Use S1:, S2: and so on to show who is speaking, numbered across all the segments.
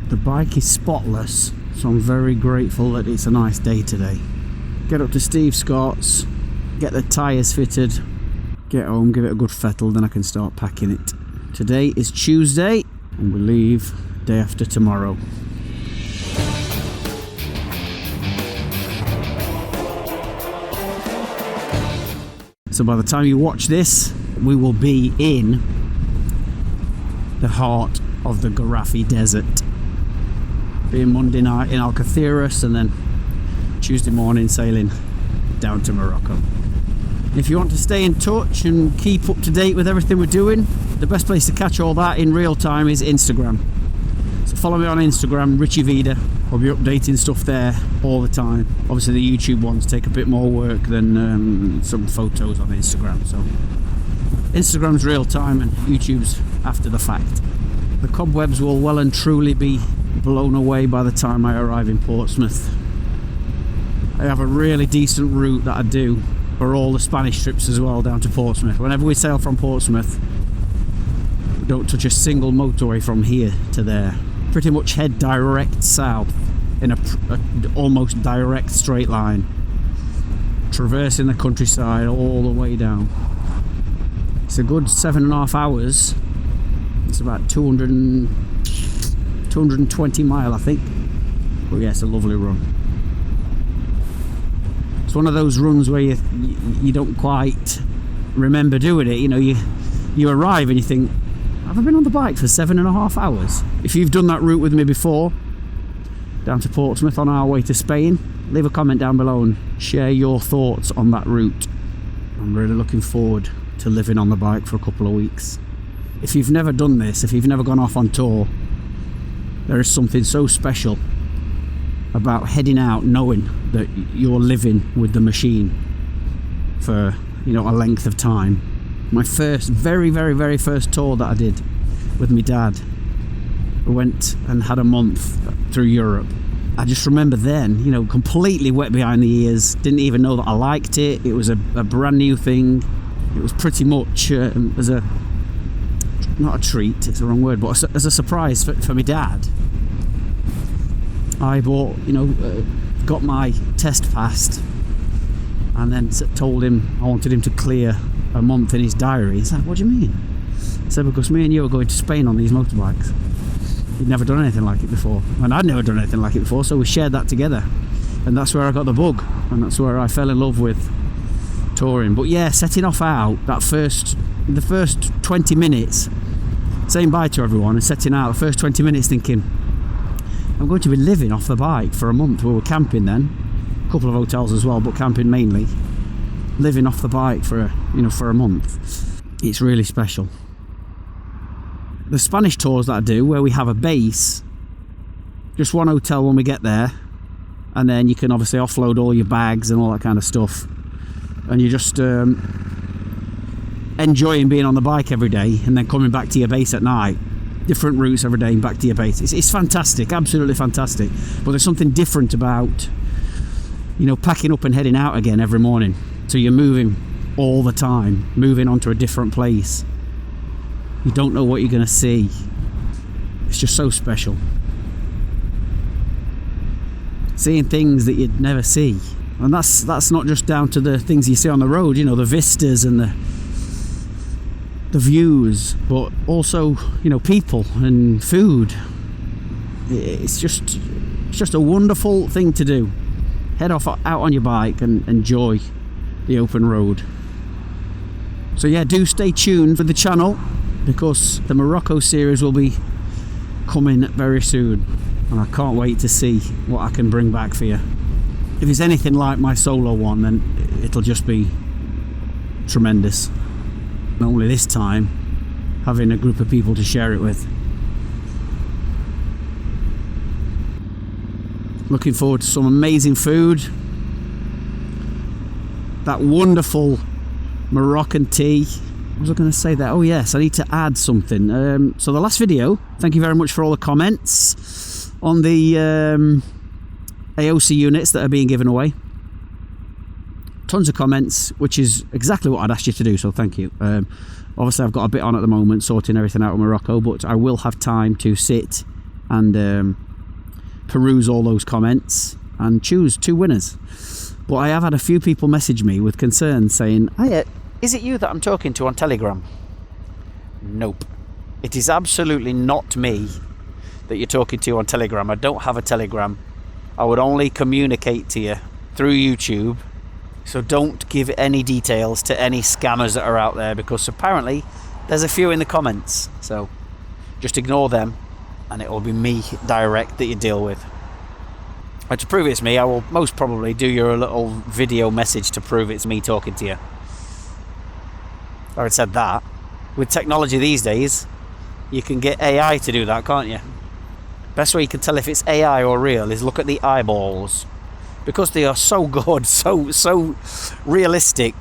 S1: The bike is spotless, so I'm very grateful that it's a nice day today. Get up to Steve Scott's, get the tyres fitted, get home, give it a good fettle, then I can start packing it. Today is Tuesday and we leave day after tomorrow. So by the time you watch this, we will be in the heart of the Garaffi Desert. Being Monday night in Algeciras and then Tuesday morning sailing down to Morocco. If you want to stay in touch and keep up to date with everything we're doing, the best place to catch all that in real time is Instagram. So follow me on Instagram, RichyVida. I'll be updating stuff there all the time. Obviously the YouTube ones take a bit more work than some photos on Instagram. So Instagram's real time and YouTube's after the fact. The cobwebs will well and truly be blown away by the time I arrive in Portsmouth. I have a really decent route that I do for all the Spanish trips as well down to Portsmouth. Whenever we sail from Portsmouth, we don't touch a single motorway from here to there. Pretty much head direct south in a almost direct straight line, traversing the countryside all the way down. It's a good 7.5 hours. It's about 220 mile, I think. But yeah, it's a lovely run. It's one of those runs where you don't quite remember doing it. You know, you arrive and you think, have I been on the bike for 7.5 hours? If you've done that route with me before, down to Portsmouth on our way to Spain, leave a comment down below and share your thoughts on that route. I'm really looking forward to living on the bike for a couple of weeks. If you've never done this, if you've never gone off on tour, there is something so special about heading out knowing that you're living with the machine for, you know, a length of time. My very first tour that I did with my dad, we went and had a month through Europe. I just remember then, you know, completely wet behind the ears, didn't even know that I liked it. It was a brand new thing. It was pretty much as a, not a treat, it's the wrong word, but as a surprise for my dad. I bought, you know, got my test passed and then told him I wanted him to clear a month in his diary. He's like, what do you mean? I said, because me and you are going to Spain on these motorbikes. He'd never done anything like it before, and I'd never done anything like it before, so we shared that together, and that's where I got the bug, and that's where I fell in love with touring. But yeah, setting off out, the first 20 minutes, saying bye to everyone and setting out, the first 20 minutes thinking, I'm going to be living off the bike for a month. We were camping then, a couple of hotels as well, but camping mainly. Living off the bike for a month. It's really special. The Spanish tours that I do, where we have a base, just one hotel when we get there, and then you can obviously offload all your bags and all that kind of stuff, and you're just enjoying being on the bike every day and then coming back to your base at night. Different routes every day and back to your base. It's fantastic, absolutely fantastic. But there's something different about, you know, packing up and heading out again every morning. So you're moving all the time, moving onto a different place. You don't know what you're going to see. It's just so special. Seeing things that you'd never see. And that's not just down to the things you see on the road, you know, the vistas and the views, but also, you know, people and food. It's just a wonderful thing to do. Head off out on your bike and enjoy the open road. So yeah, do stay tuned for the channel, because the Morocco series will be coming very soon, and I can't wait to see what I can bring back for you. If it's anything like my solo one, then it'll just be tremendous. Not only this time, having a group of people to share it with. Looking forward to some amazing food. That wonderful Moroccan tea. What was I going to say there? Oh yes, I need to add something. So the last video, thank you very much for all the comments on the AOC units that are being given away. Tons of comments, which is exactly what I'd asked you to do, so thank you. Obviously I've got a bit on at the moment sorting everything out in Morocco, but I will have time to sit and peruse all those comments and choose 2 winners. But I have had a few people message me with concerns saying, "Hiya, is it you that I'm talking to on Telegram?" Nope. It is absolutely not me that you're talking to on Telegram. I don't have a Telegram. I would only communicate to you through YouTube. So don't give any details to any scammers that are out there, because apparently there's a few in the comments. So just ignore them and it will be me direct that you deal with. And to prove it's me, I will most probably do you a little video message to prove it's me talking to you. Having said that, with technology these days, you can get AI to do that, can't you? Best way you can tell if it's AI or real is look at the eyeballs. Because they are so good, so realistic,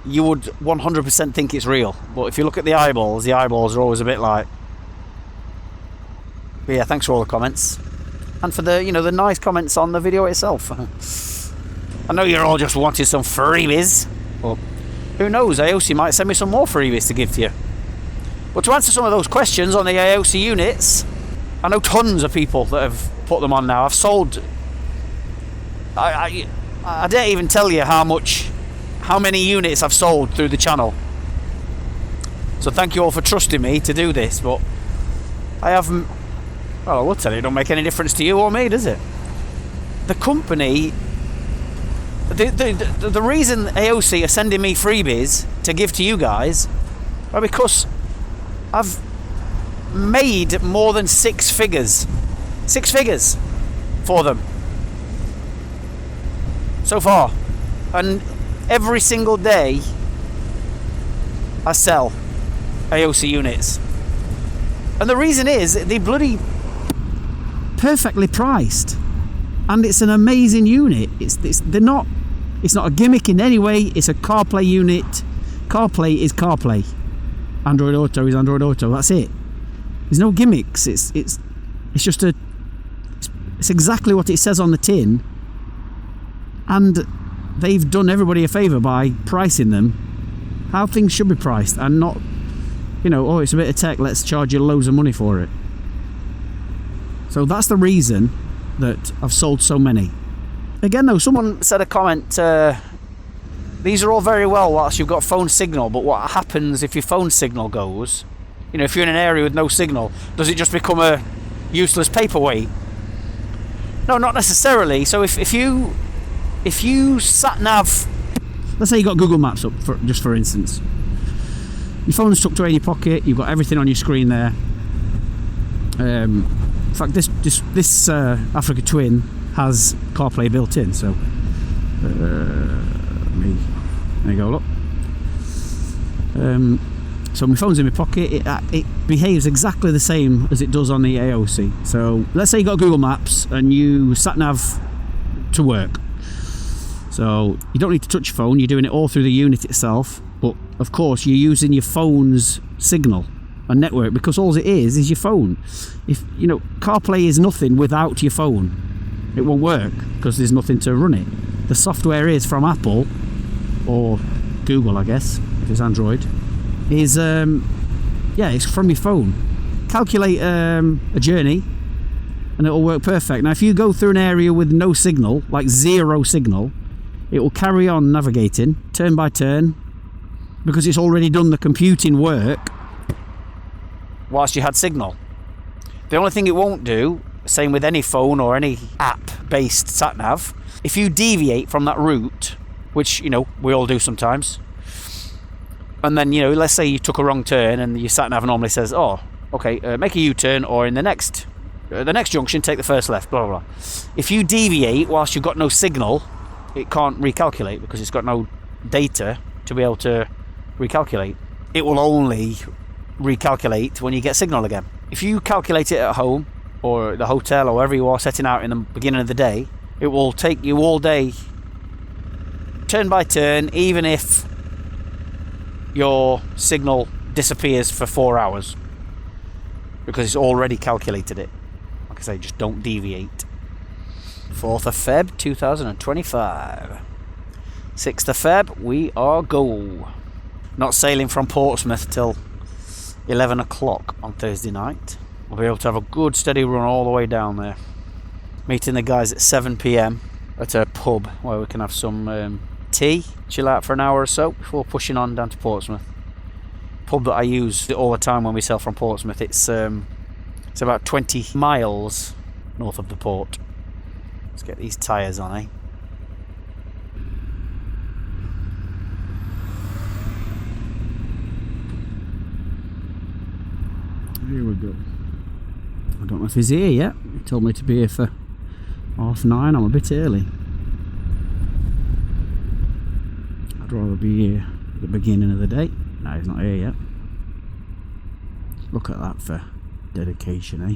S1: you would 100% think it's real. But if you look at the eyeballs are always a bit like... But yeah, thanks for all the comments. And for the, the nice comments on the video itself. I know you're all just wanting some freebies. Well, who knows, AOC might send me some more freebies to give to you. But to answer some of those questions on the AOC units, I know tons of people that have put them on now. I've sold... I dare even tell you how many units I've sold through the channel. So thank you all for trusting me to do this, but I haven't... Well, I will tell you, it don't make any difference to you or me, does it? The company... The reason AOC are sending me freebies to give to you guys are because I've made more than 6 figures. 6 figures for them so far, and every single day I sell AOC units, and the reason is they bloody perfectly priced, and it's an amazing unit. It's not a gimmick in any way. It's a CarPlay unit. CarPlay is CarPlay. Android Auto is Android Auto. That's it. There's no gimmicks. It's just it's exactly what it says on the tin. And they've done everybody a favour by pricing them how things should be priced, and not, oh, it's a bit of tech, let's charge you loads of money for it. So that's the reason that I've sold so many. Again though, someone said a comment, these are all very well whilst you've got phone signal, but what happens if your phone signal goes? If you're in an area with no signal, does it just become a useless paperweight? No, not necessarily. So if you sat nav, let's say you got Google Maps up, for instance, your phone's tucked away in your pocket, you've got everything on your screen there. In fact, this Africa Twin has CarPlay built in, so there you go, look. So my phone's in my pocket, it behaves exactly the same as it does on the AOC. So let's say you got Google Maps and you sat nav to work. So you don't need to touch your phone, you're doing it all through the unit itself, but of course you're using your phone's signal and network, because all it is your phone. If CarPlay is nothing without your phone. It won't work because there's nothing to run it. The software is from Apple or Google, I guess, if it's Android. Is it's from your phone. Calculate a journey and it'll work perfect. Now if you go through an area with no signal, like zero signal, it will carry on navigating turn by turn because it's already done the computing work whilst you had signal. The only thing it won't do, same with any phone or any app based sat nav, if you deviate from that route, which we all do sometimes, and then let's say you took a wrong turn and your sat nav normally says, oh okay, make a U-turn, or in the next junction take the first left, blah blah blah. If you deviate whilst you've got no signal, it can't recalculate because it's got no data to be able to recalculate. It will only recalculate when you get signal again. If you calculate it at home or the hotel or wherever you are setting out in the beginning of the day, it will take you all day, turn by turn, even if your signal disappears for 4 hours, because it's already calculated it. Like I say, just don't deviate. 4th of Feb 2025. 6th of Feb, we are go. Not sailing from Portsmouth till 11 o'clock on Thursday night. I'll be able to have a good steady run all the way down there. Meeting the guys at 7 p.m. at a pub where we can have some tea, chill out for an hour or so before pushing on down to Portsmouth. Pub that I use all the time when we sail from Portsmouth. It's about 20 miles north of the port. Let's get these tyres on, eh? Here we go. I don't know if he's here yet. He told me to be here for 9:30. I'm a bit early. I'd rather be here at the beginning of the day. No, he's not here yet. Look at that for dedication, eh?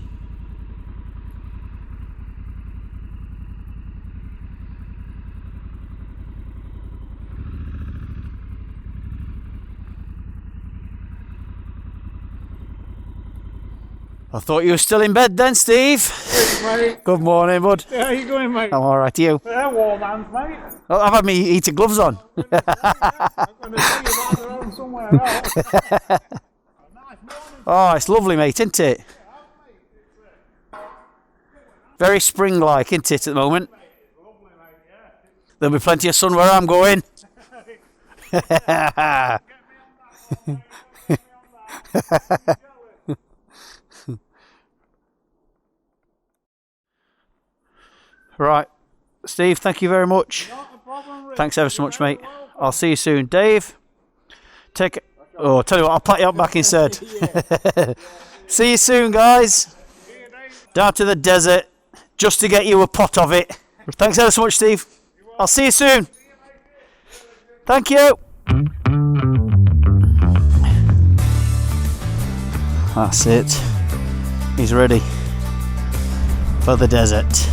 S1: I thought you were still in bed then, Steve.
S2: Mate.
S1: Good morning, bud.
S2: How you going, mate?
S1: I'm alright, you?
S2: Yeah, warm hands, mate.
S1: Well, I've had me heated gloves on.
S2: I'm going to see you back around somewhere else.
S1: Oh, it's lovely, mate, isn't it? Very spring-like, isn't it, at the moment? There'll be plenty of sun where I'm going. Right, Steve, thank you very much. Thanks ever so much, mate. I'll see you soon. Dave, take it. Oh, tell you what, I'll pat you up back instead. See you soon, guys. Down to the desert, just to get you a pot of it. Thanks ever so much, Steve. I'll see you soon. Thank you. That's it. He's ready for the desert.